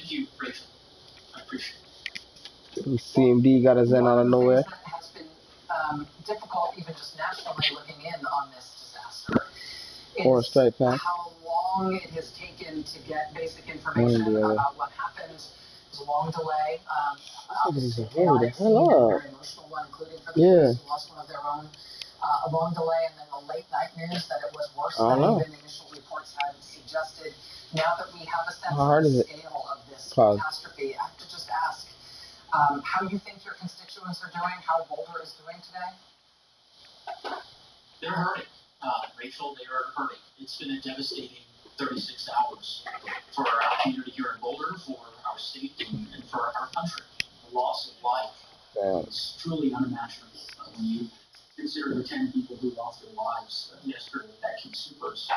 Thank you, Rachel. I appreciate it. CMD got us in out of nowhere. That has been difficult, even just nationally looking in on this disaster, is how long it has taken to get basic information about what happened. There's a long delay. Obviously, very emotional one, including for the police who lost one of their own. A long delay, and then the late night news that it was worse than even initial reports had suggested. Now that we have a sense of the scale of this catastrophe, I have to just ask how you think your constituents are doing, how Boulder is doing today? They're hurting. Rachel, they are hurting. It's been a devastating 36 hours for our community here in Boulder, for our state, and for our country. The loss of life is truly unimaginable. When you consider the 10 people who lost their lives yesterday at King Supers,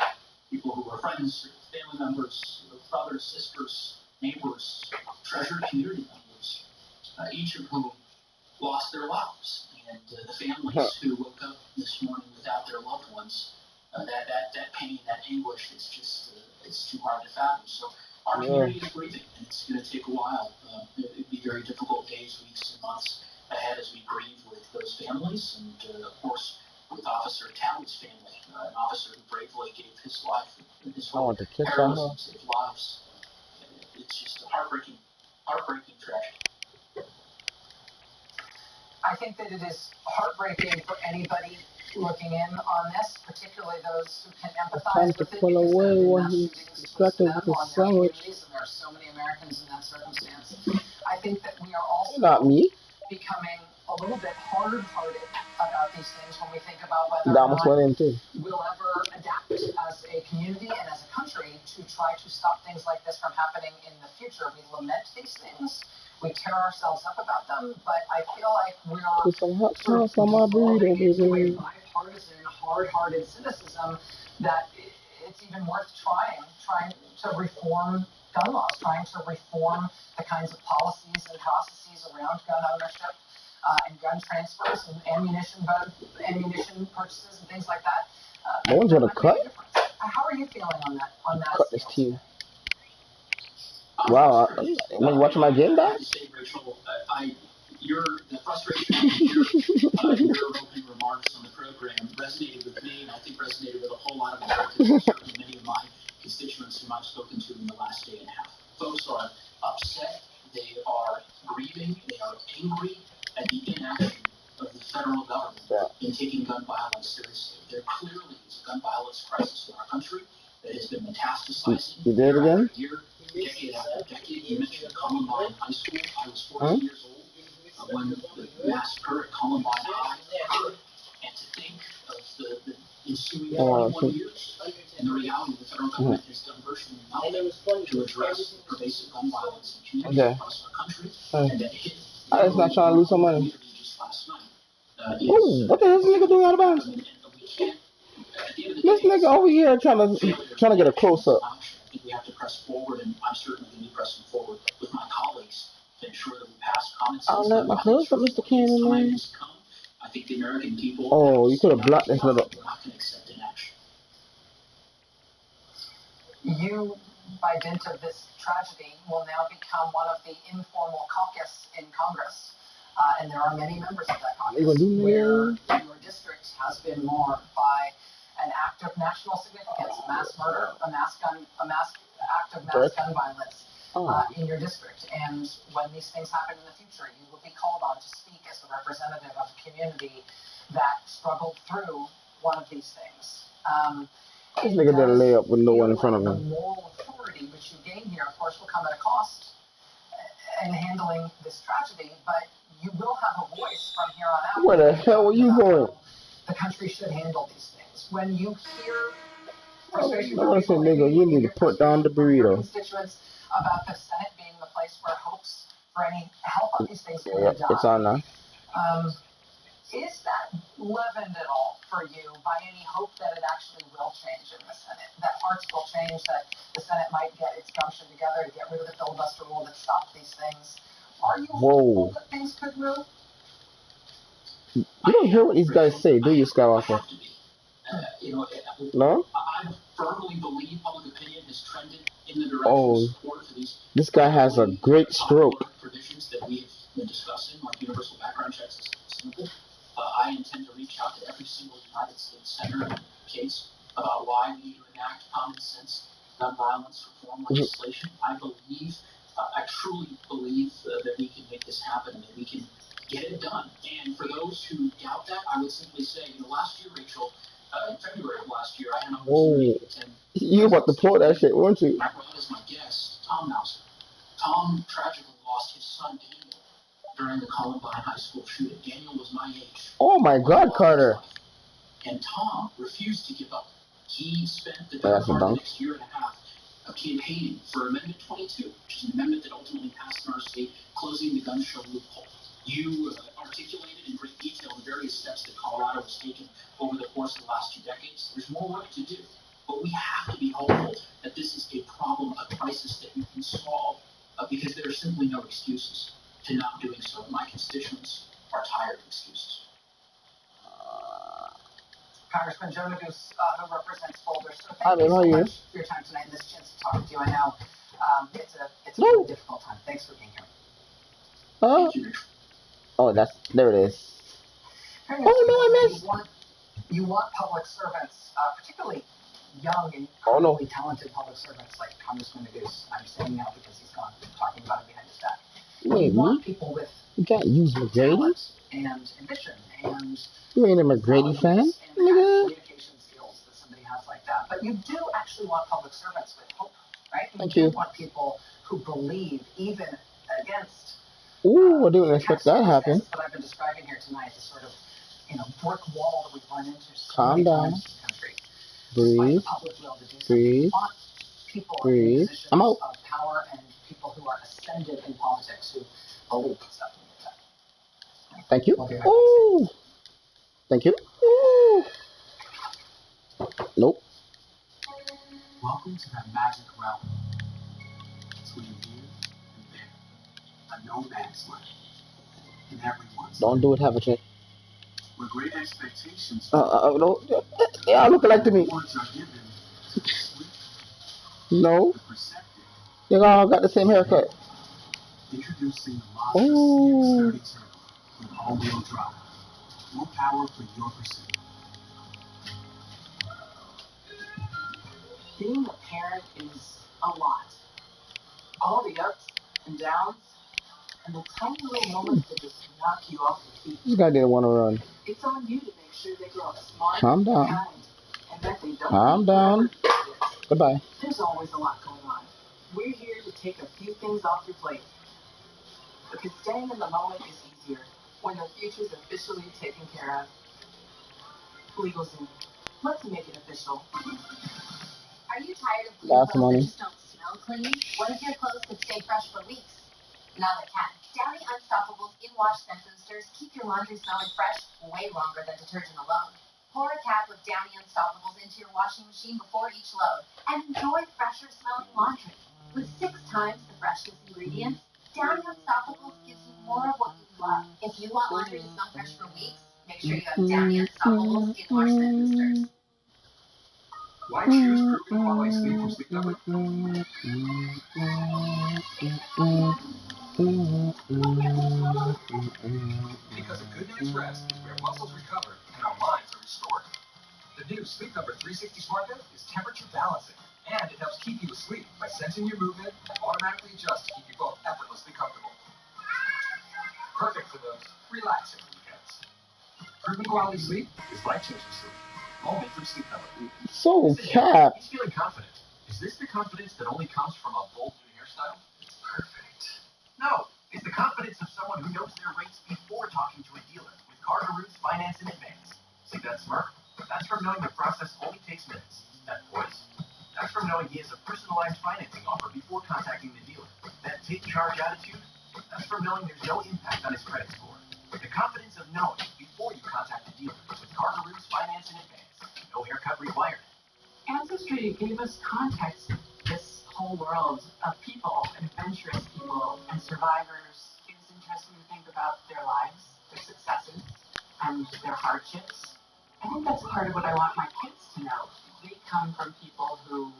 people who were friends, family members, brothers, sisters, neighbors, treasured community members, each of whom lost their lives. And the families who woke up this morning without their loved ones, that pain, that anguish, it's just it's too hard to fathom. So our community is grieving, and it's going to take a while. It'd be very difficult days, weeks, and months ahead as we grieve with those families, and of course with Officer Talley's family, an officer who bravely gave his life and his whole heroism to save lives. It's just a heartbreaking tragedy. I think that it is heartbreaking for anybody looking in on this, particularly those who can empathize with it, because mass shootings close to them on their communities, and there are so many Americans in that circumstance. I think that we are also becoming a little bit hard-hearted about these things when we think about whether or not we'll ever adapt as a community and as a country to try to stop things like this from happening in the future. We lament these things. We tear ourselves up about them, but I feel like we're sort of falling into a bipartisan, hard-hearted cynicism that it's even worth trying to reform gun laws, trying to reform the kinds of policies and processes around gun ownership and gun transfers and ammunition purchases and things like that. No one's gonna cut. How are you feeling on that? Cut this team. Wow, am I watching my game back? Rachel, the frustration of your opening remarks on the program resonated with me, and I think resonated with a whole lot of Americans, and certainly many of my constituents whom I've spoken to in the last day and a half. Folks are upset, they are grieving, they are angry at the inaction of the federal government in taking gun violence seriously. There clearly is a gun violence crisis in our country that has been metastasizing year after year, decade after decade. You mentioned Columbine High School. I was 14 years old when the massacre at Columbine High occurred, and to think of the ensuing 21 years and the reality the federal government has done virtually nothing to address pervasive gun violence in communities across our country, and that hit I was not trying to lose some money. Oh, what the hell is this nigga doing out of bounds? This nigga over here trying to get a close up. I think we have to press forward, and I'm certainly going to be pressing forward with my colleagues to ensure that we pass common sense. I'll let my close up, Mr. Cannon, man. I think the American people. Oh, you could have blocked this little. We're not going to accept inaction. You, by dint of this tragedy, will now become one of the informal caucus in Congress. And there are many members of that caucus where your district has been marred by an act of national significance, mass murder, a mass act of mass gun violence in your district. And when these things happen in the future, you will be called on to speak as a representative of a community that struggled through one of these things. This nigga did a layup with no one in front of him. The moral authority which you gain here, of course, will come at a cost in handling this tragedy, but you will have a voice from here on out. Where the hell are you going? The country should handle these things. When you hear frustration from people, nigga, you need to put down the burrito. Constituents about the Senate being the place where hopes for any help on these things can die. It's on now. Is that leavened at all for you by any hope that it actually will change in the Senate? That hearts will change, that the Senate might get its gumption together to get rid of the filibuster rule that stopped these things? Are you hopeful that things could move? You don't hear what these guys say, do you, Skywalker? No? I firmly believe public opinion has trended in the direction of support for these This guy has a great stroke. Provisions that we've been discussing, like universal background checks, is simple. I intend to reach out to every single United States senator in case about why we need to enact common sense gun violence reform legislation. I truly believe that we can make this happen and that we can get it done. And for those who doubt that, I would simply say, last year, Rachel, in February of last year, I had an opportunity to attend. You about to pull that shit, weren't you? I brought as my guest Tom Mouser. Tom tragically lost his son Daniel during the Columbine High School shooting. Daniel was my age. Oh my God, Carter. And Tom refused to give up. He spent the better part of the next year and a half campaigning for Amendment 22, which is an amendment that ultimately passed in our state, closing the gun show loophole. You articulated in great detail the various steps that Colorado has taken over the course of the last 2 decades. There's more work to do, but we have to be hopeful that this is a problem, a crisis that we can solve, because there are simply no excuses to not doing so. My constituents are tired of excuses. Congressman Joe Neguse, who represents Boulder. So thank you so much for your time tonight and this chance to talk to you. I know it's a really difficult time. Thanks for being here. Thank you. Oh, there it is. Oh no, I missed. You want public servants, particularly young and incredibly talented public servants like Congressman Neguse. I'm saying now because he's gone talking about it behind his back. Wait, you want people with you can't use McGrady and ambition and you ain't a McGrady fan, and communication skills that somebody has like that. But you do actually want public servants with hope, right? Thank you. Want people who believe even against. Ooh, I didn't expect that to happen. That I've been describing here tonight, the sort of brick wall that we've run into so Calm many down. times in this country. Breathe. Breathe. People Breathe. in positions I'm out. of power and people who are ascended in politics who believe stuff like that. Thank you. Ooh. Thank you. Ooh. Nope. Welcome to that magic realm. Between here and there. A no man's land. And everyone's Don't do it, have a check. Where great expectations no. Yeah, look alike to me. No. You all got the same haircut. Introducing the Mazda CX-30 Turbo with all-wheel drive. More power for your pursuit. Being a parent is a lot. All the ups and downs, and the tiny little moments that just knock you off your feet. This guy didn't want to run. It's on you to make sure they grow up smart, calm down. kind, and that they don't. Calm down. Goodbye. There's always a lot going on. We're here to take a few things off your plate. Because staying in the moment is easier when the future's officially taken care of. LegalZoom. Let's make it official. Are you tired of clean That's clothes money. that just don't smell clean? What if your clothes could stay fresh for weeks? Now they can. Downy Unstoppable's in-wash scent boosters keep your laundry smelling fresh way longer than detergent alone. Pour a cap of Downy Unstoppables into your washing machine before each load and enjoy fresher smelling laundry. With 6 times the freshness ingredients, Downy Unstoppables gives you more of what you love. If you want laundry to smell fresh for weeks, make sure you have Downy Unstoppables in-wash scent boosters. Why choose proven quality sleep from Sleep Number? Because a good night's rest is where muscles recover and our minds are restored. The new Sleep Number 360 Smart Bed is temperature balancing, and it helps keep you asleep by sensing your movement and automatically adjusts to keep you both effortlessly comfortable. Perfect for those relaxing weekends. Proven quality sleep is life-changing sleep. All made from Sleep Number. So cap. He's feeling confident. Is this the confidence that only comes from a bold new hairstyle? It's perfect. No, it's the confidence of someone who knows their rates before talking to a dealer with Carter Roots Finance in Advance. See that smirk? That's from knowing the process only takes minutes. That voice? That's from knowing he has a personalized financing offer before contacting the dealer. That take-charge attitude? That's from knowing there's no impact on his credit score. The confidence of knowing before you contact the dealer with Carter Roots Finance in Advance. No haircut required. Ancestry gave us context. This whole world of people, adventurous people, and survivors. It was interesting to think about their lives, their successes, and their hardships. I think that's part of what I want my kids to know. They come from people who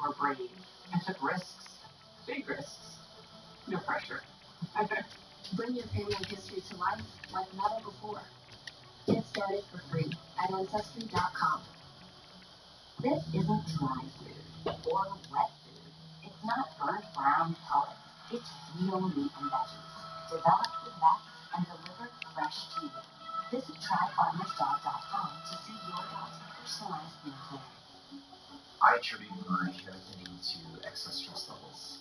were brave and took risks, big risks, No pressure. Bring your family history to life like never before. Get started for free at ancestry.com. This isn't dry food or wet food. It's not burnt brown pellets. It's real meat and veggies, developed with vets and delivered fresh to you. Visit tryfarmersdog.com to see your dog's personalized meal plan. I attribute my inherent need to excess stress levels.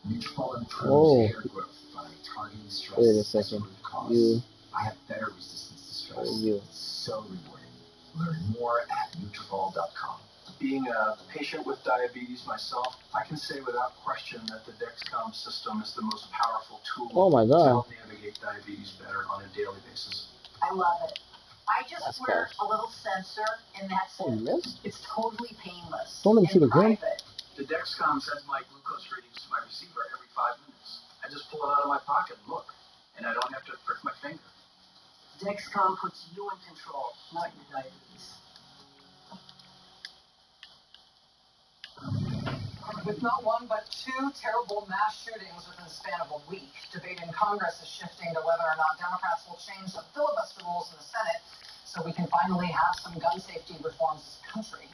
Nutrafol Oh. improves hair growth by targeting stress Wait a as second. root cause. You. I have better resistance to stress. You. It's so rewarding. Learn more at Nutrafol.com. Being a patient with diabetes myself, I can say without question that the Dexcom system is the most powerful tool Oh my to God. help navigate diabetes better on a daily basis. I love it. I just That's wear fast. a little sensor and that's Oh, you it. missed? It's totally painless. Don't let me shoot and again. private. The Dexcom sends my glucose readings to my receiver every 5 minutes. I just pull it out of my pocket and look, and I don't have to prick my finger. Dexcom puts you in control, not your diabetes. With not one but two terrible mass shootings within the span of a week, debate in Congress is shifting to whether or not Democrats will change the filibuster rules in the Senate so we can finally have some gun safety reforms as a country.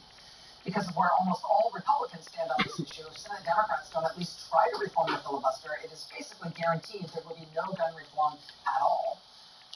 Because of where almost all Republicans stand on this issue, if Senate Democrats don't at least try to reform the filibuster, it is basically guaranteed there will be no gun reform at all.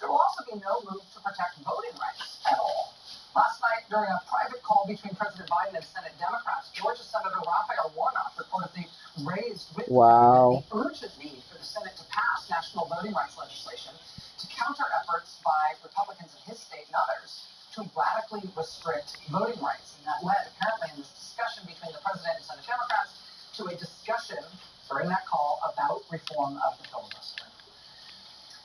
There will also be no move to protect voting rights at all. Last night, during a private call between President Biden and Senate Democrats, Georgia Senator Raphael Warnock reportedly raised with Wow. the urgent need for the Senate to pass national voting rights legislation to counter efforts by Republicans in his state and others to radically restrict voting rights. And that led, apparently, in this discussion between the president and Senate Democrats to a discussion during that call about reform of the filibuster.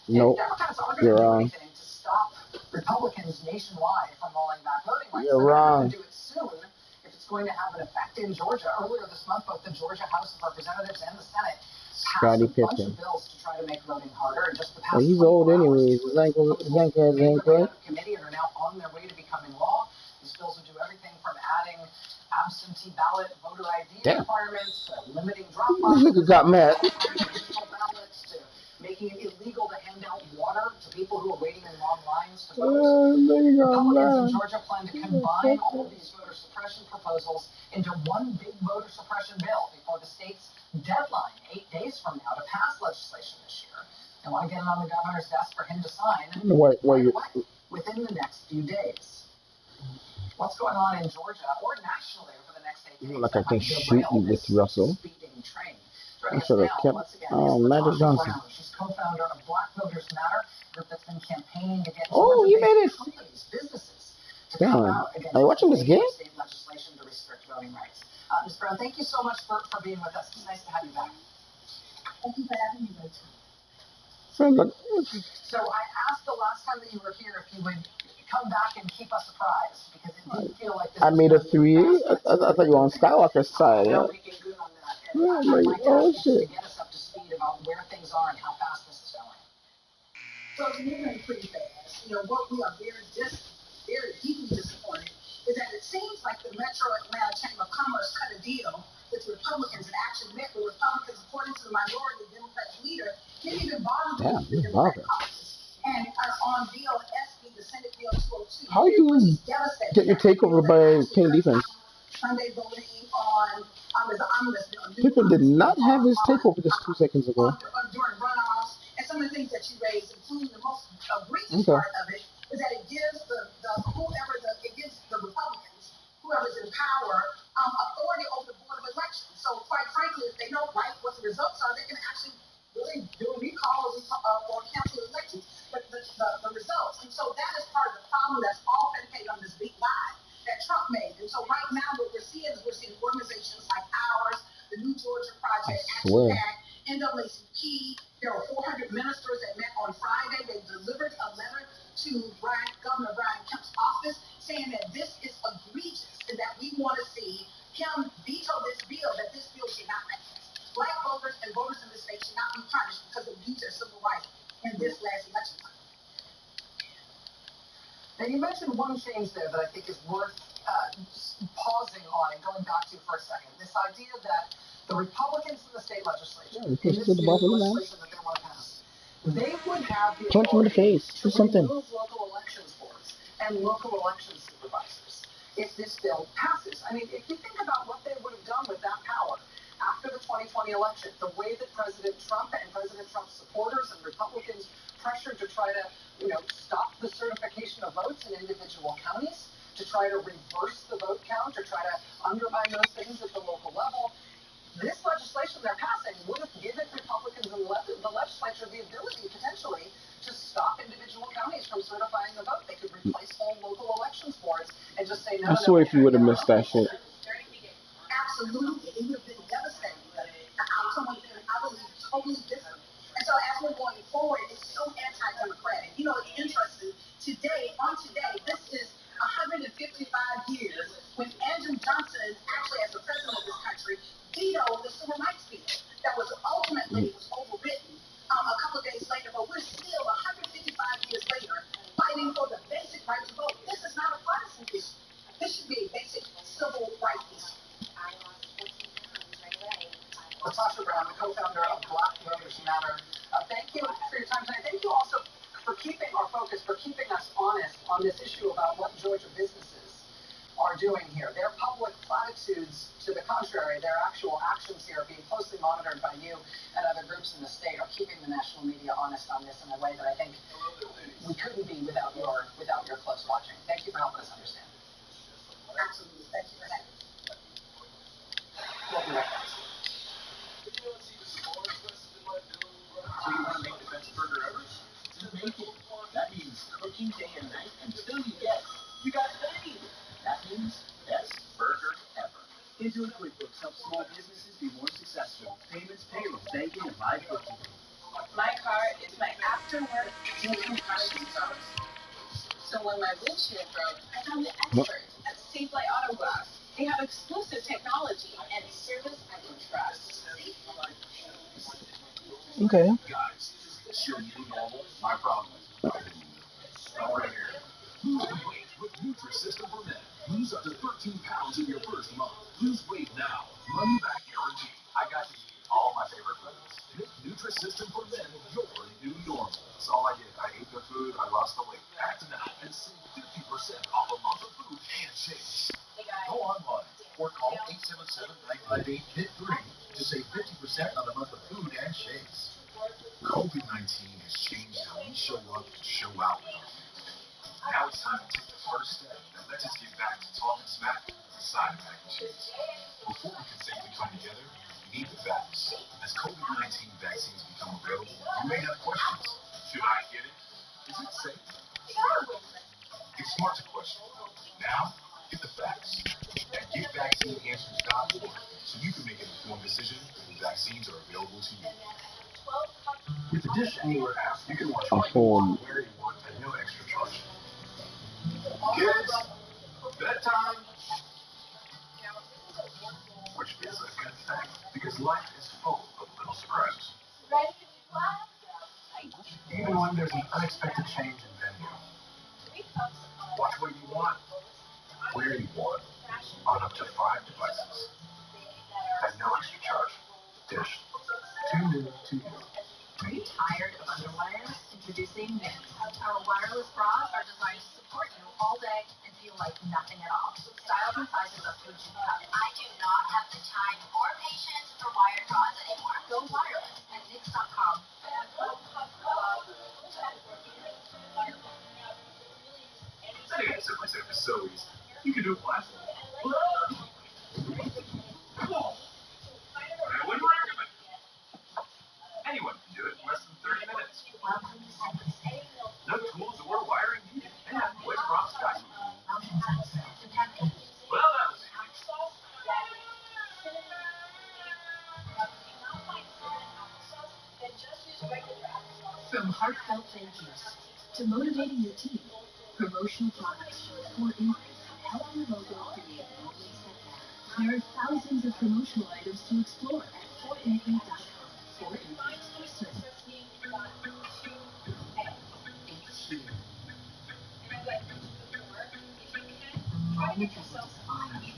Nope. Democrats aren't You're going to do wrong. anything to stop Republicans nationwide from rolling back voting rights. You're They're wrong. going to do it soon if it's going to have an effect in Georgia. Earlier this month, both the Georgia House of Representatives and the Senate passed Scottie a bunch Pippen. of bills to try to make voting harder. And just the past Well, he's old 24 hours, anyways. His ankle ain't made their way good. out of committee and are now on their way to becoming law. These bills will do everything from adding absentee ballot voter ID Damn. requirements to limiting drop This nigga got mad. ballots to making it illegal to hand out water to people who are waiting in long lines to vote. Republicans in Georgia plan to combine all of these voter suppression proposals into one big voter suppression bill before the state's deadline 8 days from now to pass legislation this year. They want to get it on the governor's desk for him to sign What you? within the next few days. What's going on in Georgia or nationally over the next 8 days? You look like I can shoot you with Russell. Speeding train. I should have kept Magic Johnson. She's co-founder of Black Voters Matter, a group that's been campaigning to get Oh, he made it. companies, businesses to Damn. come out against Are you watching this game? state legislation to restrict voting rights. Ms. Brown, thank you so much for being with us. It's nice to have you back. Thank you for having me, Rachel. So I asked the last time that you were here if you would come back and keep us surprised because it didn't feel like this. I made a 3. I thought you were on Skywalker's side. Yeah. Making good on that. And Yeah, I'd like to oh ask you to shit. get us up to speed about where things are and how fast this is going. So it's moving pretty fast. You know, what we are very deeply disappointed is that it seems like the Metro Atlanta Chamber of Commerce cut a deal with Republicans and actually met with Republicans, according to the minority Democratic leader, didn't even bother Damn, with the he's Democratic bothered. caucus. And on Bill SB, the Senate Bill 202. How you get your takeover by playing defense? Sunday voting on Pippen did not have his takeover just 2 seconds ago. during runoffs, and some of the things that you raised, including the most egregious part of it, is that it gives it gives the Republicans, whoever's in power, authority over the board of elections. So quite frankly, if they don't like what the results are, they can actually really do a recall or cancel elections. But the results, and so that is part of the problem that's all predicated on this big lie that Trump made. And so right now, what we're seeing organizations like ours, the New Georgia Project, Action Pack, NAACP. There were 400 ministers that met on Friday. They delivered a letter to Governor Brian Kemp's office saying that this is egregious and that we want to see him veto this bill, that this bill should not pass. Black voters and voters in this state should not be punished because they used their civil rights in this last election cycle. Now, you mentioned one change there that I think is worth pausing on and going back to for a second. This idea that The Republicans in the state legislature, Yeah, in this the ball new for the man. legislation that they want to pass, they would have the Punch him in the authority face. to Do something. remove local elections boards and local election supervisors if this bill passes. I mean, if you think about what they would have done with that power after the 2020 election, the way that President Trump and President Trump's supporters and Republicans pressured to try to, stop the certification of votes in individual counties, to try to reverse the vote count, to try to undermine those things at the local level. This legislation they're passing would have given Republicans in the legislature the ability, potentially, to stop individual counties from certifying the vote. They could replace whole local elections boards and just say, no, I swear if you would have missed that shit. Absolutely. It would have been devastating. The outcome would have been, I believe, totally different. And so as we're going forward, it's so anti-democratic. It's interesting. Today, this is 155 years when Andrew Johnson, actually as the president of this country, vetoed the civil rights bill that was ultimately overwritten a couple of days later. But we're still 155 years later fighting for the basic right to vote. This is not a partisan issue. This should be a basic civil rights issue. Latasha Brown, the co-founder of Black Voters Matter. Thank you for your time tonight. Thank you also for keeping our focus, for keeping us honest on this issue about what Georgia businesses are doing here. Their public platitudes to the contrary, their actual actions here being closely monitored by you and other groups in the state are keeping the national media honest on this in a way that I think we couldn't be without your close watching. Thank you for helping us understand. Absolutely. Thank you for having me. Welcome back, guys. So you want to make the best burger ever? To make it. That means cooking day and night until you get. You got paid. That means best burger ever. Intuit QuickBooks helps small businesses be more successful. Payments, payroll, banking, and live bookkeeping. My car is my after-work decompression zone. So when my windshield broke, I found the experts at Safe Light Auto Glass. They have exclusive technology and service I can trust. Okay. Guys, is this your new normal? My problem is right here. Lose weight with Nutrisystem for Men. Lose up to 13 pounds in your first month. Lose weight now. Money back guarantee. I got to eat all my favorite foods. Make Nutrisystem for Men your new normal. That's all I did. I ate the food, I lost the weight. Act now and save 50% off a month of food and shakes. Go online or call 877-958-HIT-3 to save 50% on a month of food and shakes. COVID-19 has changed how we show up and show out. Now it's time to take the first step that lets us get back to talking smack inside of mac and cheese. Before we can safely come together, we need the facts. As COVID-19 vaccines become available, you may have questions. Should I get it? Is it safe? It's smart to question. Now, get the facts at GetVaccineAnswers.org so you can make an informed decision when vaccines are available to you. With the Dish Anywhere app, you can watch where you want at no extra charge. Kids, bedtime. Which is a good thing, because life is full of little surprises. Even when there's an unexpected change in venue. Watch what you want, where you want, on up to 5 devices. At no extra charge. Dish. Too new to you. Are you tired of underwires? Introducing Mint. Our wireless bras are designed to support you all day and feel like nothing at all. Styles and sizes up to a G cup. I do not have the time or patience for wired bras anymore. Go wireless at Knits.com. Setting up step-by-step is so easy. You can do it blindfolded. Cool. I wouldn't recommend it. Anyone can do it in less than 30 minutes. Welcome to Simply. No tools or wiring needed. And West Bronx got you. Well, that was easy. From heartfelt thank yous to motivating your team, promotional products show core increase and help your logo create moments that matter. There are thousands of promotional items to explore at 488.com. 488 service. It's here. All because of design.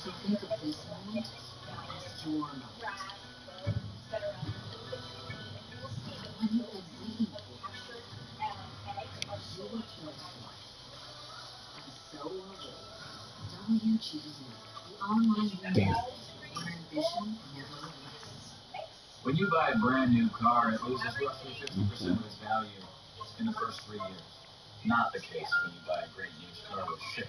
So think of this The online Damn. where ambition never rests. When you buy a brand new car, it loses roughly 50% of its value in the first 3 years. Not the case when you buy a great used car with shit.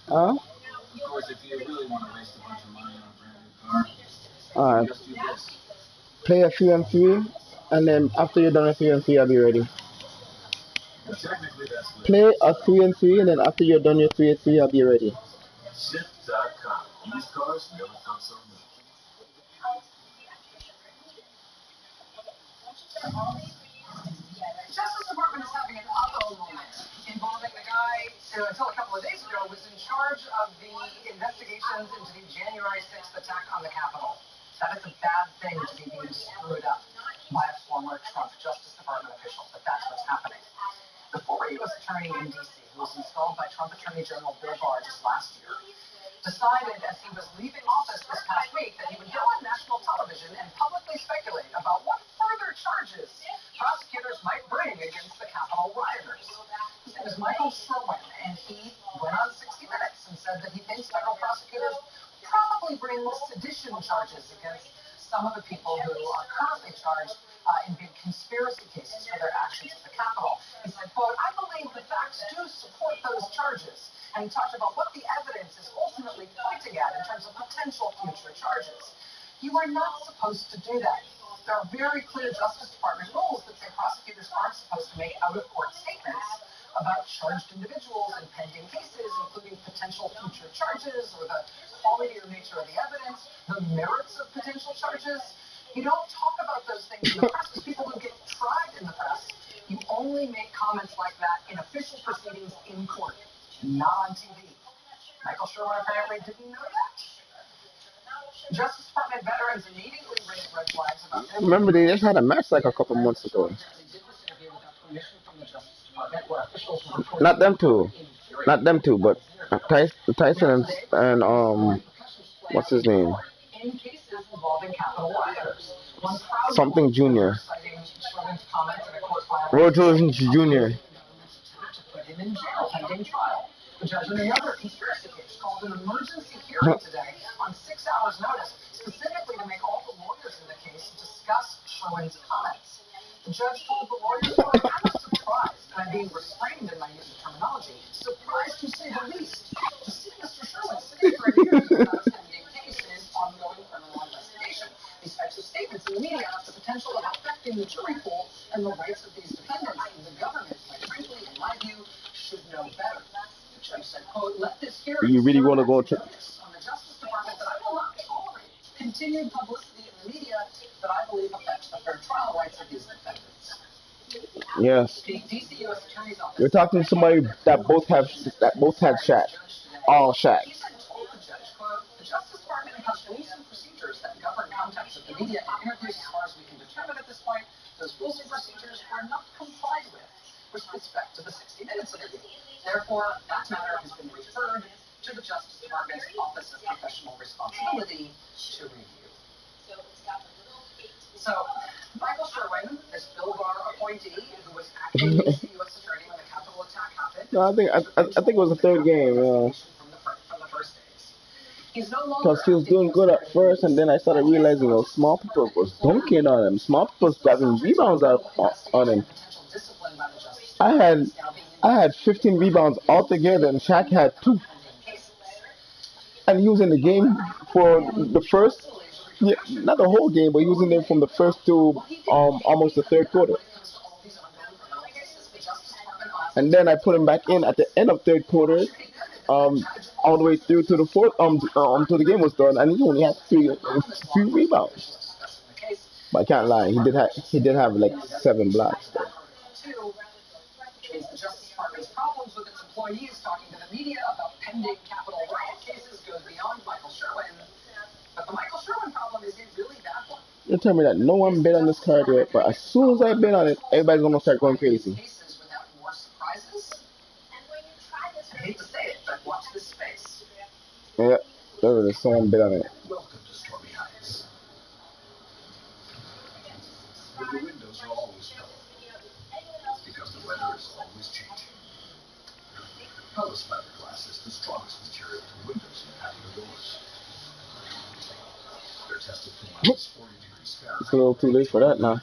Huh? Of course, if you really want to waste a bunch of money on a brand new car, you Alright. can just do this. Play a few and three, and then after you're done with 3 and 3, I'll be ready. Now, technically, that's legal. Play a 3 and 3, and then after you're done your 3 and 3, I'll be ready. Shift.com. Used cars never felt so new. Justice Department is having an uh-oh moment involving the guy who, until a couple of days ago, was in charge of the investigations into the January 6th attack on the Capitol. That is a bad thing to be being screwed up by a former Trump Justice Department official, but that's what's happening. The former U.S. Attorney in D.C., who was installed by Trump Attorney General Bill Barr just last year, decided as he was leaving office this past week that he would go on national television and publicly speculate about what further charges prosecutors might bring against the Capitol rioters. His name is Michael Sherwin, and he went on 60 Minutes and said that he thinks federal prosecutors probably bring sedition charges against some of the people who are currently charged in big conspiracy cases for their actions at the Capitol. He said, quote, I believe the facts do support those charges. And he talked about what the evidence is ultimately pointing at in terms of potential future charges. You are not supposed to do that. There are very clear Justice Department rules that say prosecutors aren't supposed to make out-of-court statements about charged individuals in pending cases, including potential future charges or the quality or nature of the evidence, the merits of potential charges. You don't talk about those things in the press because people don't get tried in the press. You only make comments like that in official proceedings in court, not on TV. Michael Sherwin apparently didn't know that. Justice Department veterans immediately raised red flags about their Remember, they just had a match like a couple months ago. Not them two. Not them two, but Tyson and what's his name? in cases involving Capitol rioters. One proud Something Jr. citing Sherwin's comments in a court file Roy Jones Jr. to put him in jail pending trial. The judge in another conspiracy case called an emergency hearing today on 6 hours' notice, specifically to make all the lawyers in the case discuss Sherwin's comments. The judge told the lawyers, I'm not surprised, and I'm being restrained in my use of terminology, surprised to say the least, to see Mr. Sherwin sitting for a hearing about a pending case in his ongoing criminal investigation. These types of statements in the media have the potential of affecting the jury pool and the rights of these defendants, and the government, quite frankly, in my view, should know better. The judge said, quote, let this hearing You really want to go to on the Justice Department that I will not tolerate continued publicity in the media that I believe affects the fair trial rights of these defendants. Yes. The DC U.S. Attorney's Office. You're talking to somebody that both had Shaq. All Shaq. He said, told the judge, quote, the Justice Department has rules and procedures that govern contacts with the media and interviews as far as we can determine at this point. Those rules and procedures were not complied with respect to the 60 Minutes interview. Therefore, that matter has been referred to the Justice Department's Office of Professional Responsibility to review. So, Michael Sherwin, this Bill Barr appointee, who was acting as the U.S. Attorney when the Capitol attack happened, No, I think it was the third game. from the first days. He's no longer Because he was doing good at first, and then I started realizing, small people was dunking on him. Small people was grabbing rebounds on him. potential discipline by the Justice I had 15 rebounds altogether, and Shaq had 2. And he was in the game for the first, not the whole game, but he was in there from the first to almost the third quarter. And then I put him back in at the end of third quarter, all the way through to the fourth, till the game was done, and he only had 3 rebounds. But I can't lie, he did have like 7 blocks. Is the Justice Department's problems with its employees talking to the media about pending Capitol riot cases goes beyond Michael Sherwin. But the Michael Sherwin problem is a really bad one. You tell me that no one bet on this card yet, but as soon as I bet on it, everybody's gonna start going crazy. Cases without more surprises. I hate to say it, but watch this space. Yeah, there's someone bet on it. Welcome to Stormy Heights. But the windows are always covered because the weather is always changing. Colorless fiberglass is the strongest material for windows and patio doors. They're tested to -40 degrees Fahrenheit. It's a little too late for that now.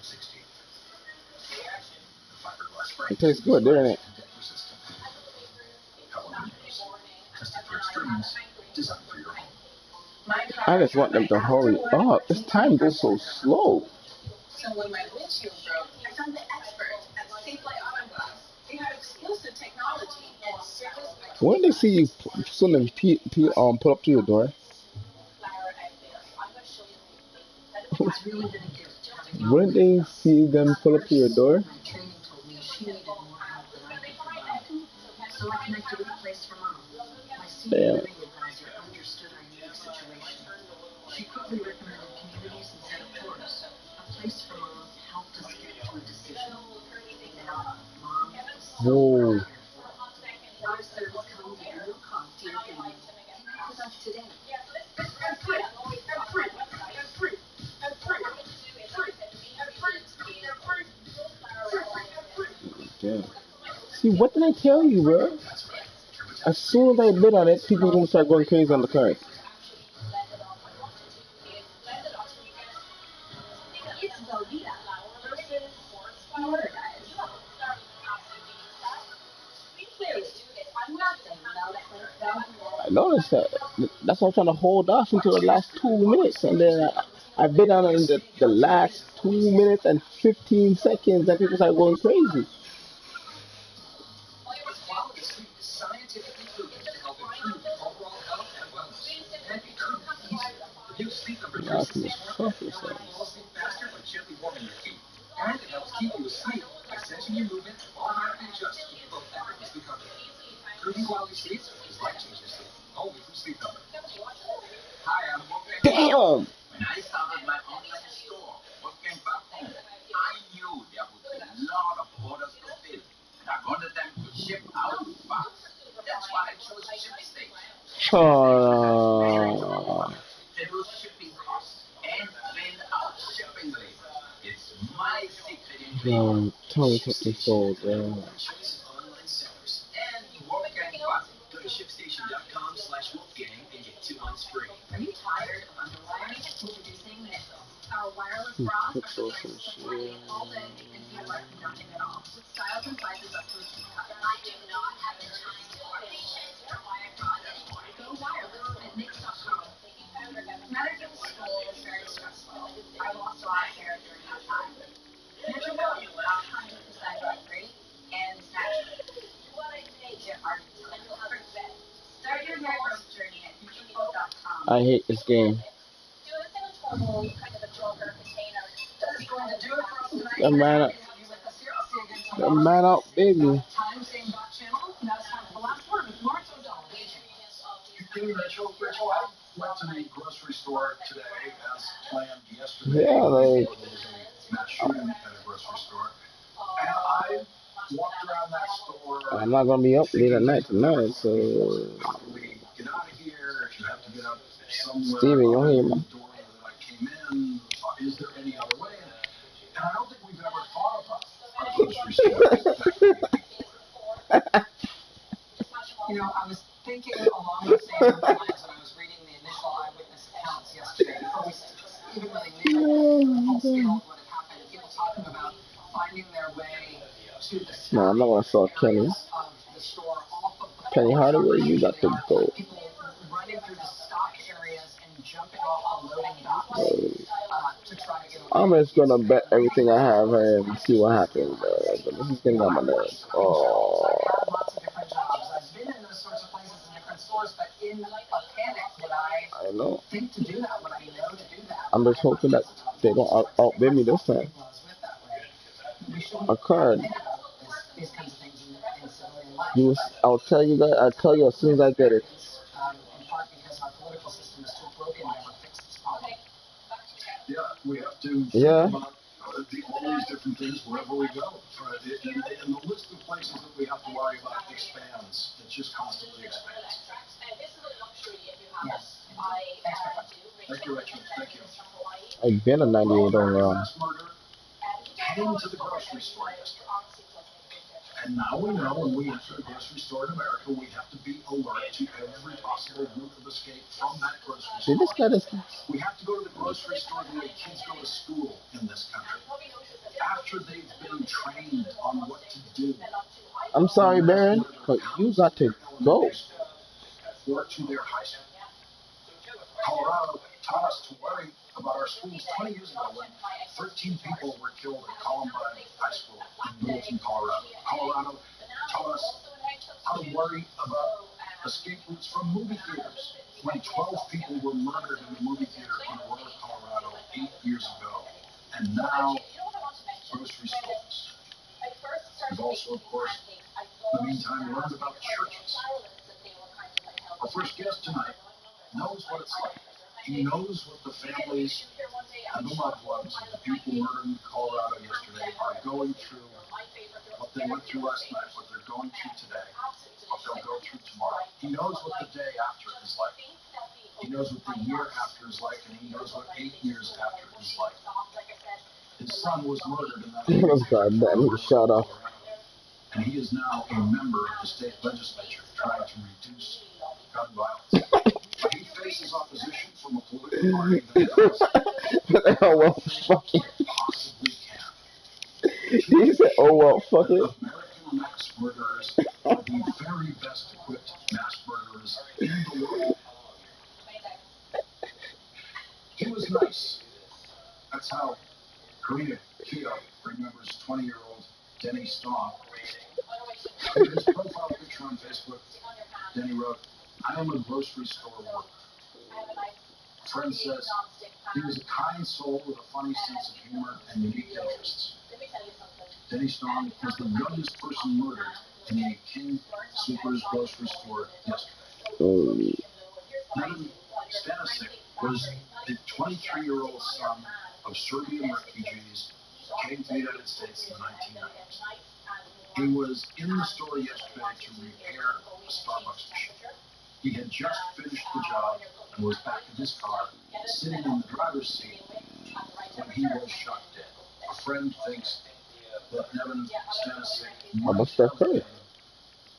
It tastes good, doesn't it? I just want them to hurry up. This time goes so slow. So when my windshield broke, I found the experts at Safe Light Auto Glass. They have exclusive technology and service. When they see you pull up to your door, wouldn't they see them pull up to your door? So I connected with a place for mom. My senior Damn. living advisor understood our unique situation. She quickly recommended communities and set up tours. A place for mom helped us get to a decision. Now, mom is so Whoa. cared for. Our service comes at no cost to your family. Connect with us today. Yeah. See, what did I tell you, bro? As soon as I bid on it, people are gonna start going crazy on the card. It's Velveeta versus Florida guys. Clearly, nothing I noticed that. That's why I'm trying to hold off until the last 2 minutes, and then I bid on it in the last 2 minutes and 15 seconds, and people start going crazy. That's the toughest thing. And it helps keep you asleep by sensing your movement, automatically adjust to keep you effortlessly comfortable. Groovy quality sleeps is life-changing sleep. Only from Sleep Number. Hi, I'm Wolfgang. Damn! When I started my online store, Wolfgang back home, I knew there would be a lot of orders to fill, and I wanted them to ship out fast. That's why I chose ShipStation. Reduce shipping costs and print out shipping labels. It's my secret ingredient. Tell me something so, bro. And Wolfgang Button. Go to ShipStation.com/Wolfgang and get 2 months free. Are you tired of underwiring? Introducing Nexus. Our wireless bras are designed to support you all day and feel like nothing at all. With styles and sizes up to a T cut. I do not have the time or patience or buy a bra anymore. Go wireless at Nix.com. Medicine school is very stressful. I lost a lot of hair during that time. Natural Milk, 100% great and natural. Get our Start your hair growth journey at futureflow.com. I hate this game. The man up, baby. You kidding, Rachel? Rachel, I went to the grocery store today as planned yesterday. Yeah, like, Mass shooting at a grocery store. And I walked around that store. I'm not gonna be up late at night tonight, so. How do we get out of here? If you have to get up somewhere. Steven, you don't hear me? The door that I came in. Is there any other way? And I don't think we've ever thought about our grocery store. You know, I was thinking along the same lines when I was reading the initial eyewitness accounts yesterday, before we even really knew the full scale of what had happened. People talking about finding their way to the No, I'm not gonna saw Kenny. of the store off of the Kenny Hardaway, you got to go. people running through the stock areas and jumping off the loading docks to try to get away. I'm just gonna bet everything I have and see what happens. But this is getting on my nerves. Oh. Lots of different jobs. I've been in those sorts of places in different stores, but in a panic, would I know. think to do that? Would I know to do that? I'm just hoping that they don't outbid me this time. A card. These kinds of things in civilian life. I'll tell you as soon as I get it. In part because our political system is too broken to ever fix this problem. Yeah, we have to think Yeah. about all these different things wherever we go. And the list of places that we have to worry about expands. It just constantly expands. Yes. Thank you, Rachel. Thank you. I've been a 98 overall. Mass murder came to the grocery store yesterday. And now we know when we enter a grocery store in America, we have to be alert to every possible route of escape from that grocery See, store. this guy is. We have to go to the grocery store the way kids go to school in this country. After they've been trained on what to do. I'm sorry, Baron, but you got to go. Or to their high school. Colorado taught us to worry about our schools 20 years ago when 13 people were killed at Columbine High School in Littleton, Colorado. Colorado taught us how to worry about escape routes from movie theaters when 12 people were murdered in a movie theater in Aurora, Colorado 8 years ago. And now, grocery stores. We've also, of course, in the meantime, learned about churches. Our first guest tonight knows what it's like. He knows what the families and the loved ones of the people murdered in Colorado yesterday are going through, what they went through last night, what they're going through today, what they'll go through tomorrow. He knows what the day after is like. He knows what the year after is like, and he knows what 8 years after is like. His son was murdered in that. Let's go. That little shout out. And he is now a member of the state legislature trying to reduce gun violence. But he faces opposition from a political party that Oh, well, fuck it. possibly can. He said, oh, well, fuck it. American mass murderers are the very best equipped mass murderers in the world. He was nice. That's how Karina Keogh remembers 20-year-old Denny Staub. In his profile picture on Facebook, Denny wrote, "I am a grocery store worker." A friend says he was a kind soul with a funny sense of humor and unique interests. Denny Staub was the youngest person murdered in a King Soopers grocery store yesterday. Nevin Stanisic was the 23-year-old son of Serbian refugees who came to the United States in the 1990s. He was in the store yesterday to repair a Starbucks machine. He had just finished the job and was back in his car, sitting in the driver's seat, when he was shot dead. A friend thinks that Nevin Stanisic might have been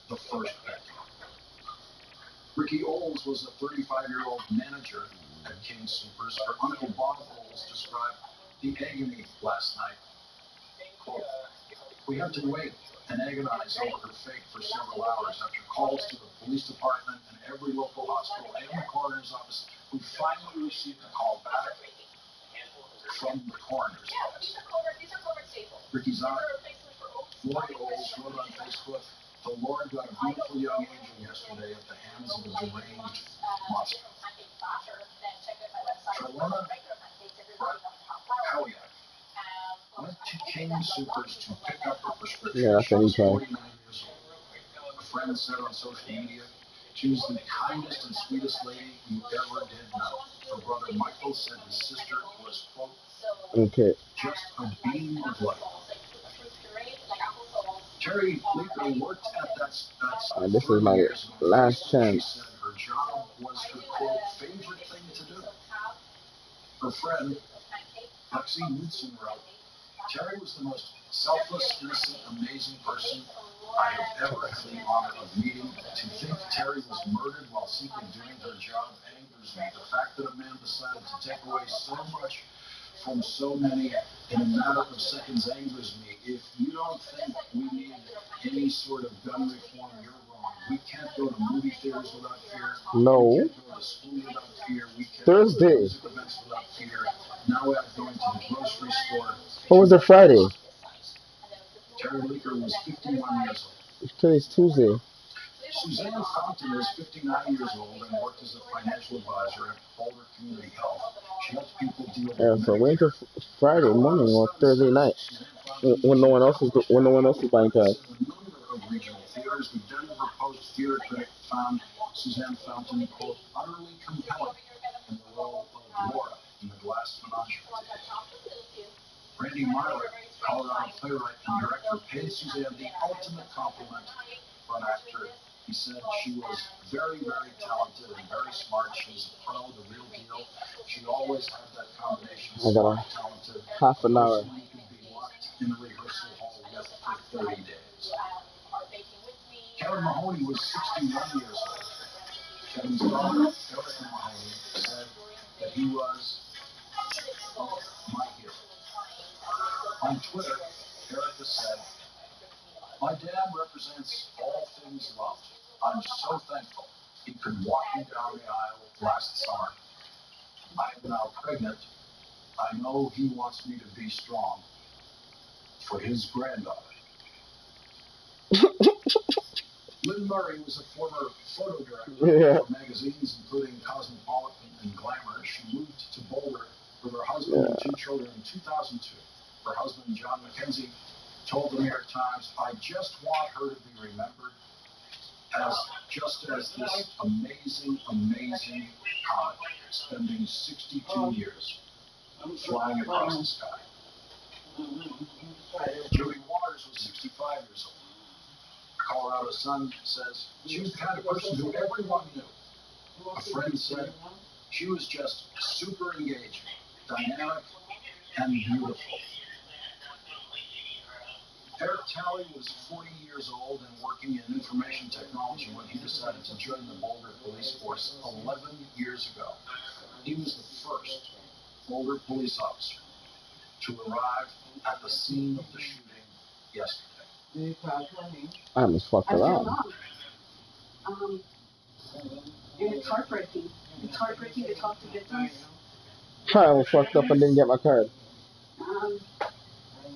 the first victim. Ricky Oles was a 35-year-old manager at King Soopers. Her uncle Bob Oles described the agony last night. Quote, "We had to wait and agonize over her fate for several hours after calls to the police department and every local hospital and the coroner's office. We finally received a call back from the coroner's office." Ricky's aunt, Lori Oles, wrote on Facebook, "The Lord got a beautiful young angel yesterday at the hands of a deranged monster." Trelona Heliak went to King Soopers to pick up her prescription. Yeah, that's any She was time. 49 years old. A friend said on social media, "She was the kindest and sweetest lady you ever did know." Her brother Michael said his sister was, quote, Okay. "just a beam of light." Terry Leaker worked at that And this is my last chance. She said her job was her, quote, favorite thing to do. Her friend, Lexi Knudsen, wrote, "Terry was the most selfless, innocent, amazing person I have ever had the honor of meeting. To think Terry was murdered while simply doing her job angers me. The fact that a man decided to take away so much from so many in a matter of seconds angers me. If you don't think we need any sort of gun reform, you're wrong. We can't go to movie theaters without fear. No. We can't go to school without fear. We can't Thursday. go to music events without fear. Now we're going to the grocery store." What was it, Friday? Terry Leaker was 51 years old. Today's Tuesday. Suzanne Fountain is 59 years old and worked as a financial advisor at Boulder Community Health. She helps people deal with Yeah, so wait till Friday morning or Thursday night when no one else is buying cars. A number of regional theaters. The Denver Post theater critic found Suzanne Fountain, quote, utterly compelling in the role of Laura in The Glass Menagerie. Randy Myler, Colorado playwright and director, paid Suzanne the ultimate compliment for an actor. He said she was very, very talented and very smart. She was a pro, the real deal. She always had that combination. I got a talented. half an hour. You could be locked in a rehearsal hall with for 30 days. Kevin Mahoney was 61 years old. Kevin's daughter, Erica Mahoney, said that he was my hero. On Twitter, Erica said, "My dad represents all things love. I'm so thankful he could walk me down the aisle last summer. I am now pregnant. I know he wants me to be strong for his granddaughter." Lynn Murray was a former photo director for magazines including Cosmopolitan and Glamour. She moved to Boulder with her husband and 2 children in 2002. Her husband, John McKenzie, told the New York Times, "I just want her to be remembered as this amazing, amazing comic, spending 62 years flying across the sky." Julie Waters was 65 years old. Colorado Sun says she was the kind of person who everyone knew. A friend said she was just super engaging, dynamic, and beautiful. Eric Talley was 40 years old and working in information technology when he decided to join the Boulder police force 11 years ago. He was the first Boulder police officer to arrive at the scene of the shooting yesterday. I almost fucked around. And it's heartbreaking. It's heartbreaking to talk to victims. I almost fucked up and didn't get my card.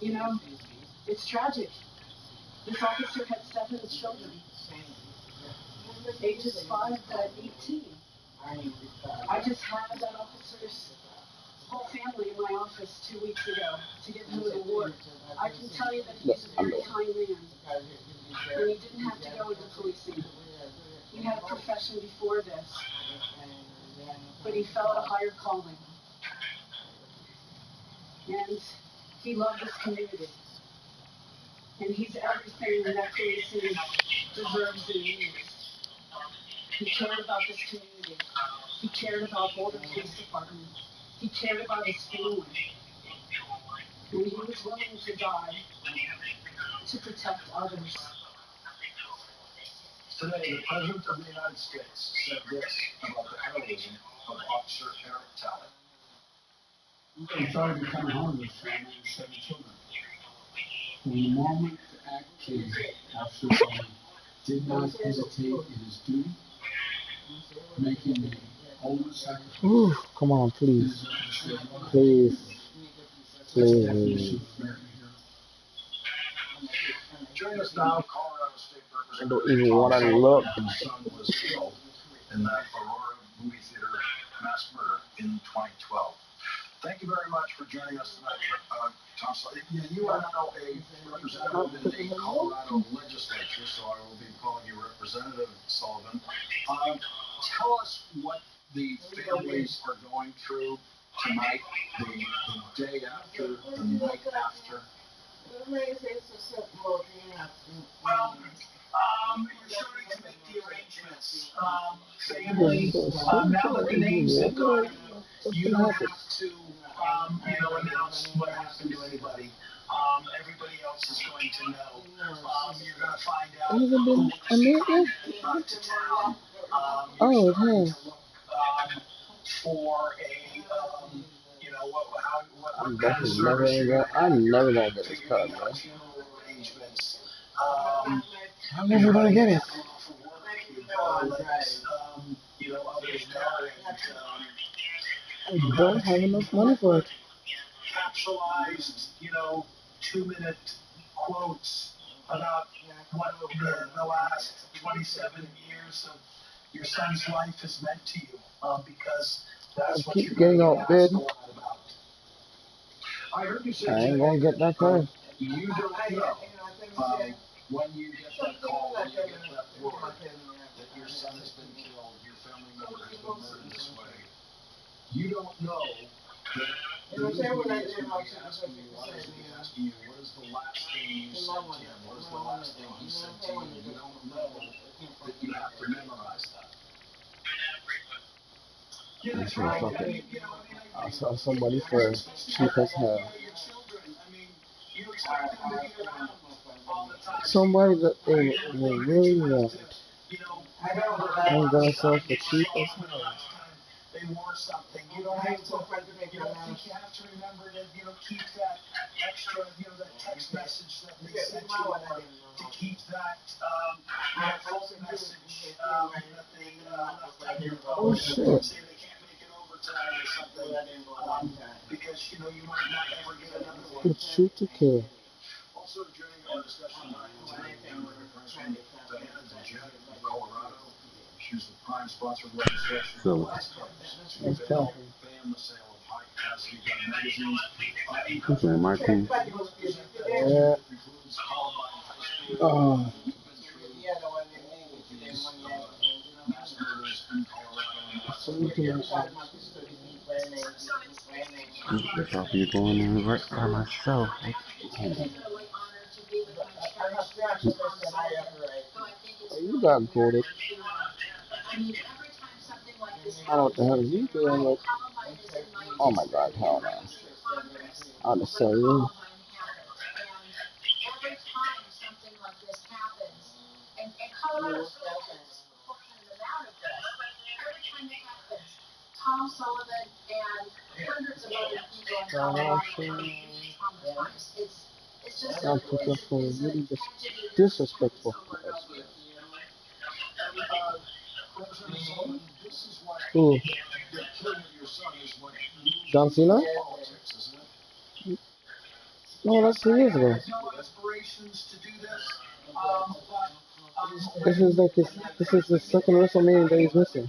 You know, it's tragic. This officer had 7 children, ages 5 to 18. I just had that officer's whole family in my office 2 weeks ago to give him an award. I can tell you that he's a very kind man, and he didn't have to go into policing. He had a profession before this, but he felt a higher calling. And he loved this community. And he's everything that policing deserves and needs. He cared about this community. He cared about Boulder Police Department. He cared about his family. And he was willing to die to protect others. Today, the President of the United States said this about the heroism of Officer Eric Talley. I'm sorry to come home with family and 7 children. From the moment the act came, Officer Talley did not hesitate in his duty, making the ultimate sacrifice. Ooh, come on, please. Please. Please. Join us now, Colorado State I don't even want to look. His son was killed in that Aurora movie theater mass murder in 2012. Thank you very much for joining us tonight, Tom Slade. You are now a representative in the Colorado legislature, so I will be calling you Representative Sullivan. Tell us what the families are going through tonight, the day after, the night after. Well, you're starting to make the arrangements. Family, now that the names have gone, you don't have to, announce what happened to anybody. Everybody else is going to know. You're going to find out who came to town. You're starting to look for a, I'm definitely never gonna get this card, bro. I'm never gonna get it. I don't have enough money for it. Capsulized, 2-minute quotes about what the last 27 years of your son's life has meant to you, because that's what keep getting outbid. I heard you say I ain't gonna get that card. You don't know when you get that call, when you get that word that your son has been killed, your family member has been murdered this way. You don't know that the news media is going to be asking you, what is the last thing you said to him? What is the last thing he said to you? You don't know that you have to memorize that. That's what fucking. I saw somebody for cheap as hell. somebody that they will really want. I'm gonna sell for cheap as hell. They wore something. You don't have to. You don't think you have to remember to, keep that extra, that text message that they sent you, or to keep that, phone message that they left on your phone. Oh shit. Say they can't make it over tonight or something, because you might not ever get another one. Good shoot to kill. Also, during our discussion tonight, Diana DeJet of Colorado. She was the prime sponsor of legislation. So, Ban the sale of high-capacity gun magazines. who's on my team? Yeah. Oh. That's all be going on right by myself. Oh, you got golded. I don't know what the hell is he doing with. Oh my god, hell man. On the same. Tom Sullivan and hundreds of other people in Colorado. It's just Not successful, really just disrespectful. Who? John Cena? No, that's 2 years ago. This is the second WrestleMania that he's missing.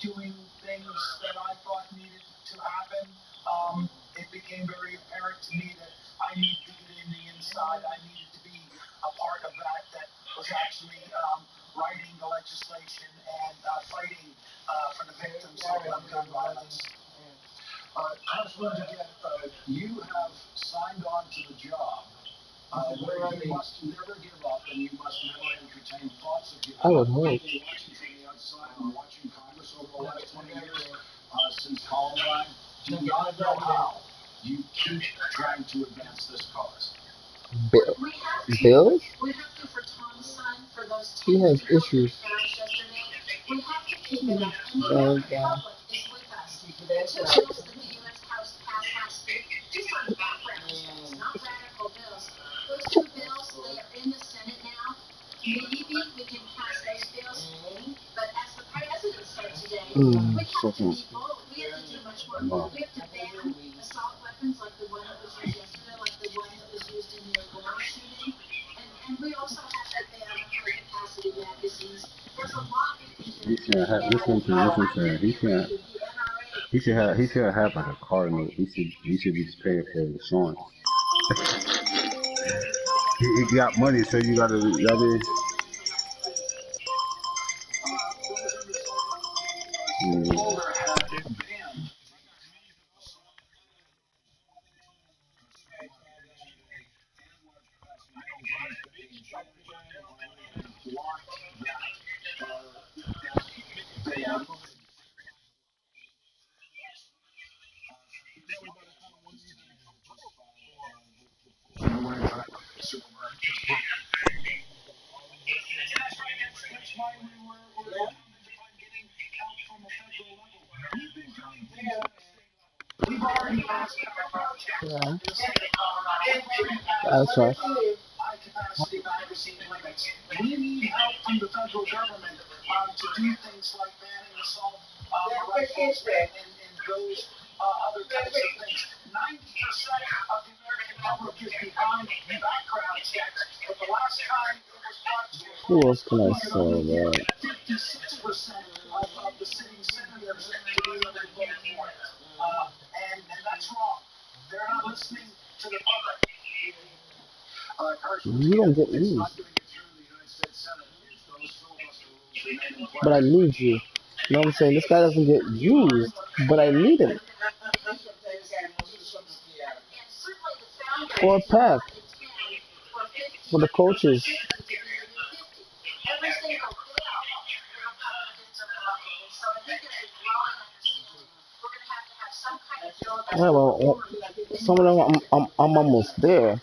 Doing things that I thought needed to happen. It became very apparent to me that I needed to get in the inside. I needed to be a part of that was actually writing the legislation and fighting for the victims of gun violence. Congressman DeGette, you have signed on to the job where you must never give up and you must never entertain thoughts of giving up. I would hope. Watching from the outside or watching Congress over the last 20 years since Columbine, do not know how you keep trying to advance this cause. Bill? He has issues. Very bad. Second. No. He should have listen to he should have like a car note. He should be paying for insurance. he got money, so you gotta Yeah. That's right. We need help from the federal government to do things like banning assault rifles and those other types of things. 90% of the American public is behind background checks, but the last time it was brought to a Who else can I sell that? 56% of the sitting senators to be able to vote for it. And that's wrong. They're not listening to the public. You don't get used. But I need you. You know what I'm saying? This guy doesn't get used, but I need him. For a path. For the coaches. Yeah, well, some of them I'm almost there.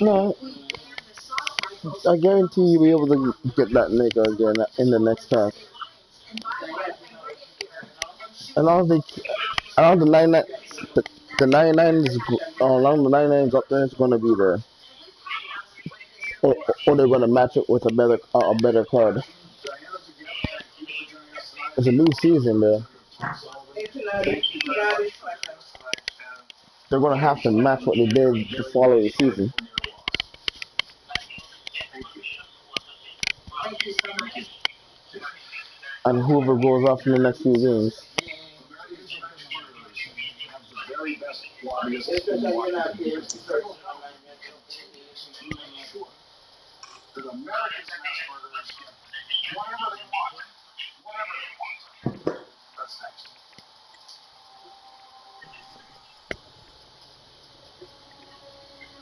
No, I guarantee you'll be able to get that nigga again in the next pack. And all the 99, the 99 is along the 99 is up there. It's gonna be there, or they're gonna match it with a better card. It's a new season, man. They're gonna have to match what they did the following season. And whoever goes off in the next few games.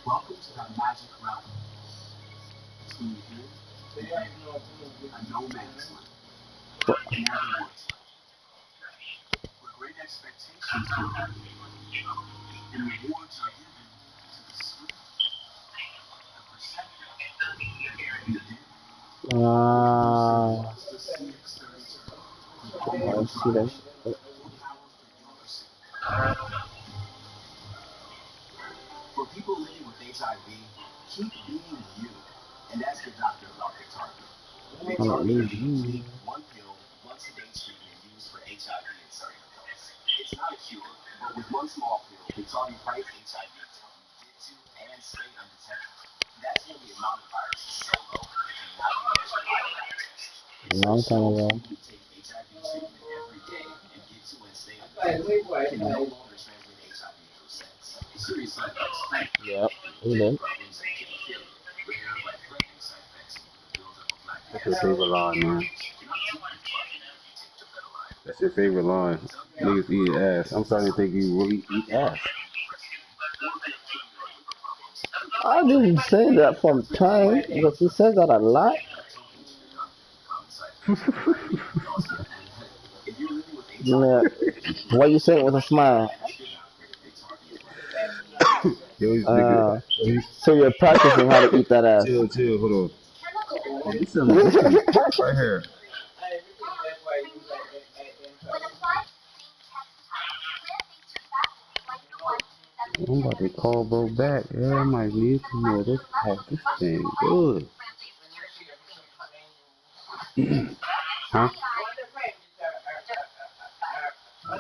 Welcome to the magic realm. Between here and a no man's land. In other words, where great expectations are met and rewards are given to the swift, the perceptive, and the daring. I see that. For people living with HIV, keep being you and ask your doctor about Victarkia. Victarkia is one pill, once a day treatment used for HIV in certain adults. It's not a cure, but with one small pill, Victarkia fights HIV to help you get to and stay undetected. That's when the amount of virus is so low it cannot be measured by a lab test. Long time ago. You can take HIV treatment every day and get to and stay undetected. Can no longer transmit HIV through sex. Serious side effects. Yep, he did. That's your favorite line, man. That's your favorite line. Niggas eat ass. I'm starting to think you really eat ass. I've been saying that from time because he says that a lot. Yeah. Why you say it with a smile? So you're practicing how to eat that ass. Chill, hold on. Oh, this is right here. I'm about to call bro back. Yeah, I might need to know this pack. This thing good. Huh? I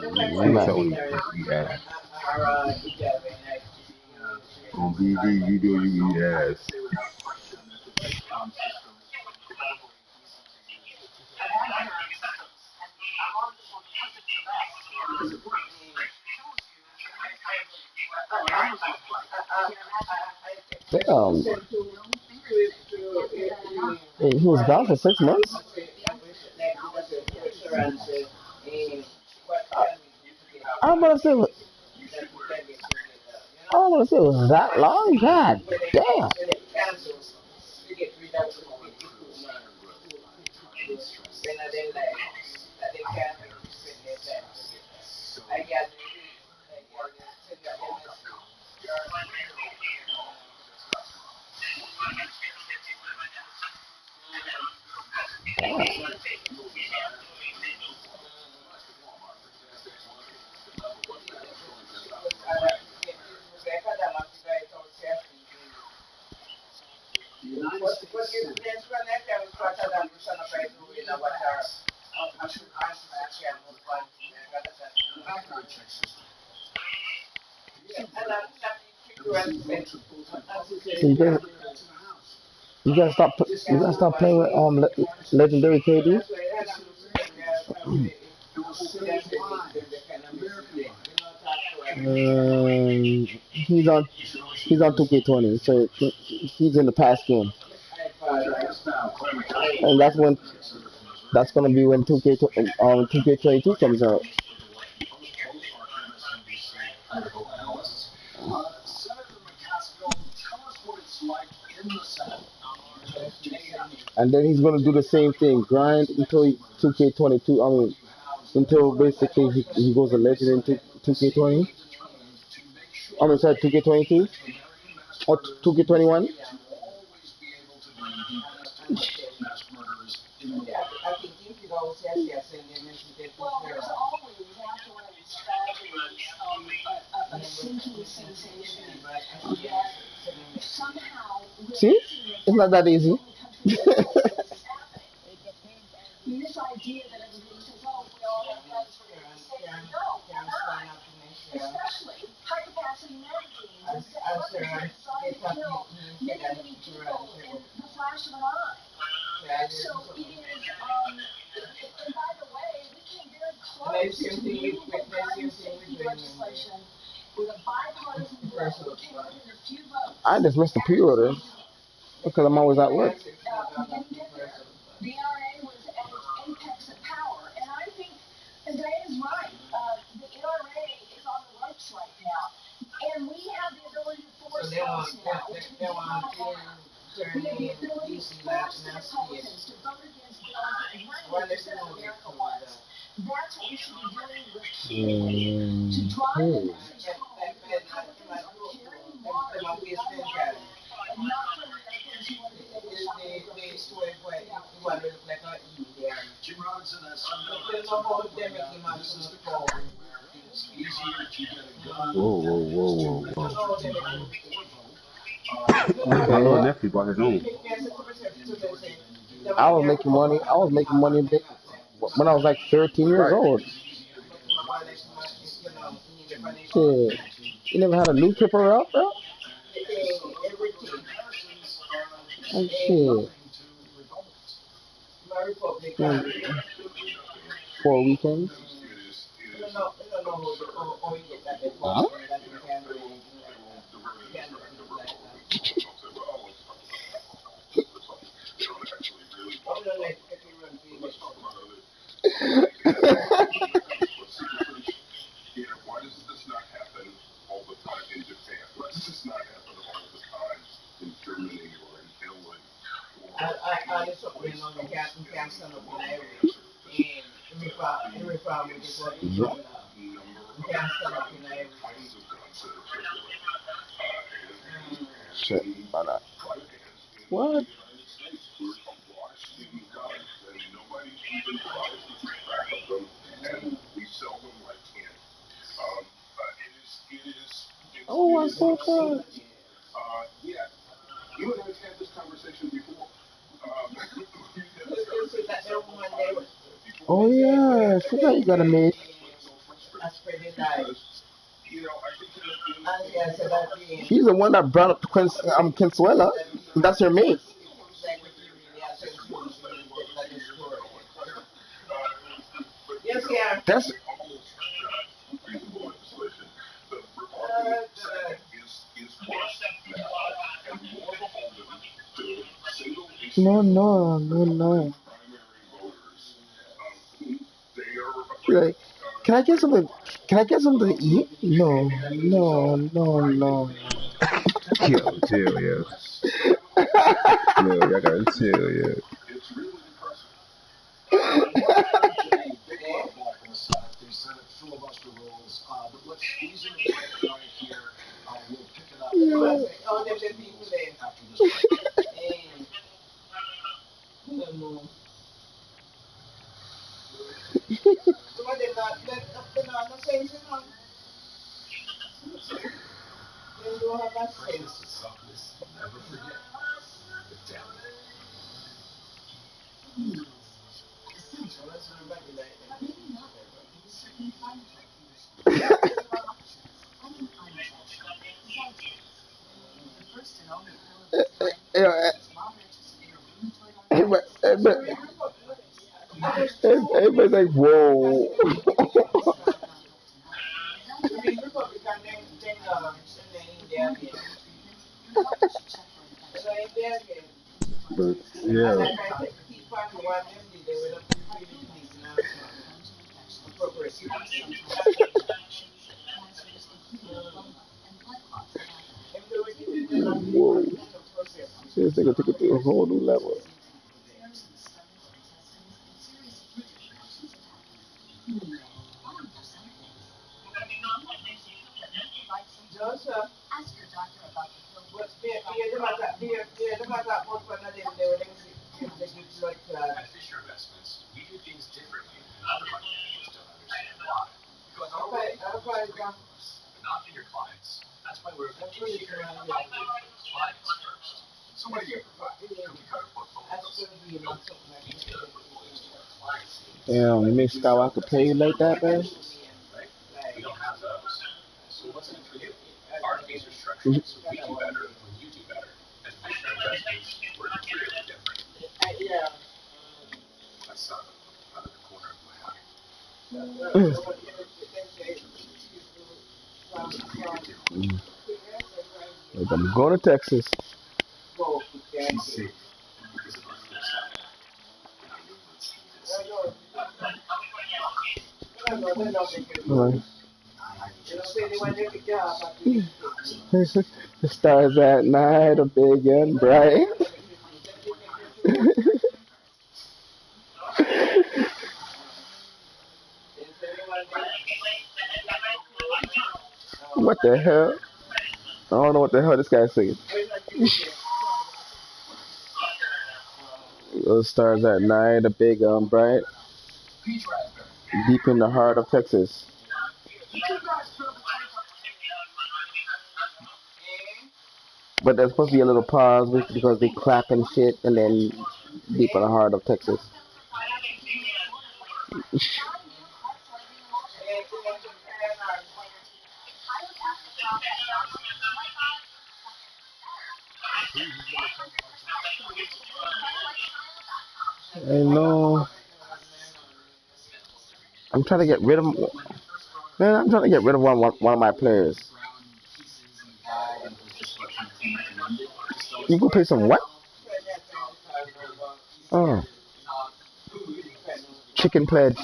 ain't telling you eat ass. On BD, you do you eat ass. Damn. Hey, he was gone for 6 months? I'm gonna say it was that long? God damn. So you gotta stop playing with legendary KD. He's on 2K20, so he's in the past game, and that's when That's gonna be when 2K22 comes out. And then he's gonna do the same thing, grind until 2K22. I mean, until basically he goes a legend into 2K20. I mean, sorry, 2K22 or 2K21. I think if you go to yes, and then mentioned it. Well, there's always afterwards tragedies, a sinking sensation that somehow See, it's not that easy. this idea that everybody says, oh, we all have guns, we're going to be safe. No, we're not. Especially high-capacity magazines and weapons that decide to kill many, many people in the flash of an eye. So it is, and by the way, we came very close to meaningful gun safety legislation with a bipartisan bill. We came within a few votes. I just missed the pre-order because I'm always at work. The NRA was at its apex of power, and I think Diana's right. The NRA is on the ropes right now, and we have the ability to force votes now, which we did not have. We have the ability to force the Republicans to vote against bills that 90% of America wants. That's what we should be doing with Kennedy, to drive the message home that Republicans are carrying water to the gun market, and not for Americans who want to be able to shop at the grocery store. Jim Robinson has some My little nephew bought his own. I was making money. When I was like 13 years old. Shit, you never had a newspaper out, bro? Oh shit. For weekends. Huh? Why does this not happen all the time in Japan? Why does this not happen all the time in Germany or in Finland? I just hope we know the gas and gas son of the area. And every problem with this work is gas son of the area. Shit, why not? What? Oh, I saw that. Yeah, you and I have had this conversation before. Oh yeah, I forgot you got a maid. He's the one that brought up Consuela. That's her maid. That's no. Like, can I get something? Can I get something to eat? No. Yo, chill, yo. Yo, y'all gotta chill, yo. Everybody's like, whoa. But yeah. Whoa. This nigga took it to a whole new level. At Fisher Investments, we do things differently than other money managers don't understand why. Because our way is great for us, but not for your clients. That's why we're here to help clients first. So what do you provide? Cookie cutter portfolios. Detailed portfolios to our clients. Damn, you mean Skywalker pay you like that, man? Right? We don't have those. So what's in it for you? Our fees are structured so we do better when you do better. At Fisher Investments, we're clearly different. My son, out of the corner of my eye. Like, I'm going to Texas. She's safe because of our foresight. And our movements Alright. The stars at night are big and bright. What the hell? I don't know what the hell this guy's singing. Those stars at night are big and bright. Deep in the heart of Texas. But there's supposed to be a little pause because they clap and shit, and then deep in the heart of Texas. I know. I'm trying to get rid of. Man, I'm trying to get rid of one of my players. You can play some what? Oh. Chicken pledge.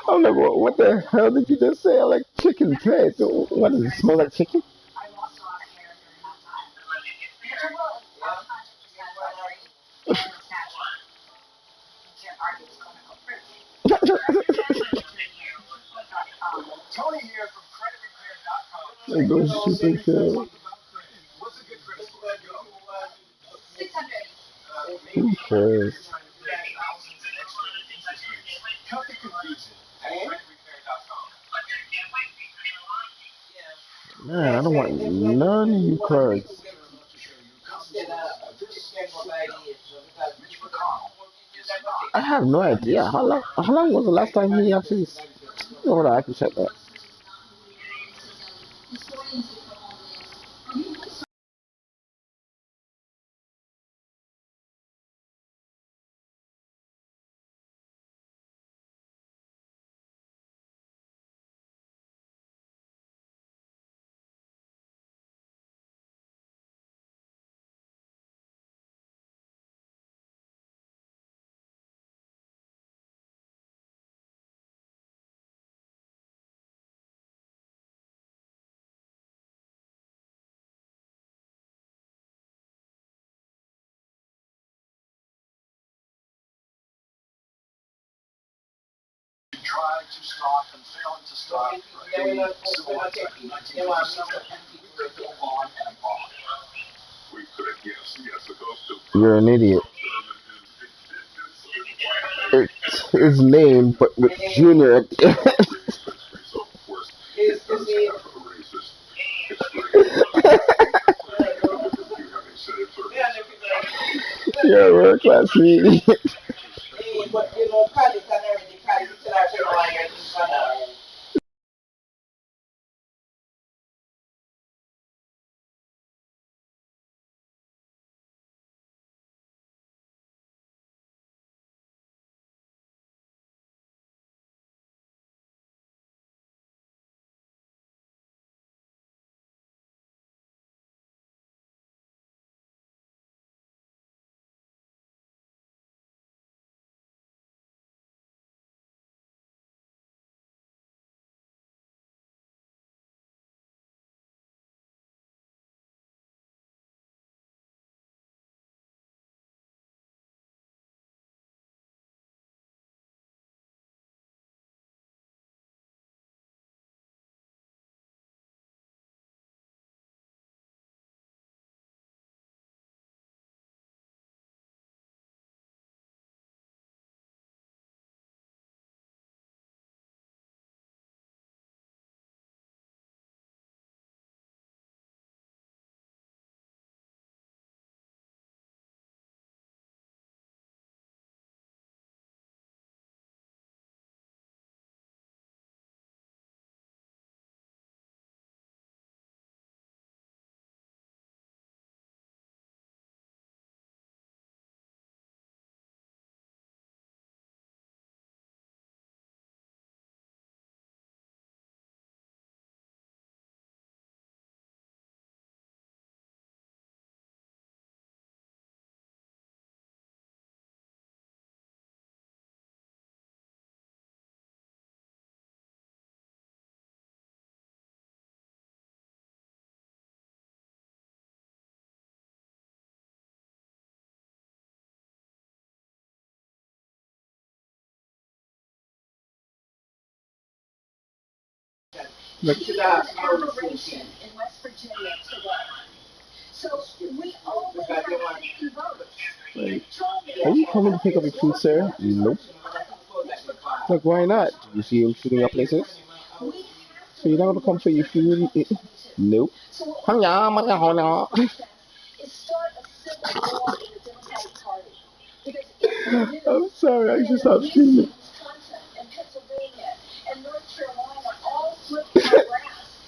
I'm like, what the hell did you just say? I like chicken pledge. What does it smell like chicken? Tony here from creditrepair.com. Like those chicken pledge. What's a good credit score? Go. 600. Who cares? Cut the confusion at creditrepair.com. Man, I don't want none of you cards. I have no idea. How long was the last time he actually... Hold on, I can check that. Tried to stop and failing to stop. Civil rights Act of 1957. On and on. We could have guessed. Yes, the ghost of... You're an idiot. It's his name, but with Junior at the end. You're a world class idiot. Like, He was an aberration in West Virginia today. So we always have 60 votes. like, are you coming to pick up your food, sir? Nope. Like, why not? You see him shooting up places? So you're not gonna come for your food? Nope. Is start a civil war in the Democratic Party. Because if we do, I'm sorry, I should stop streaming.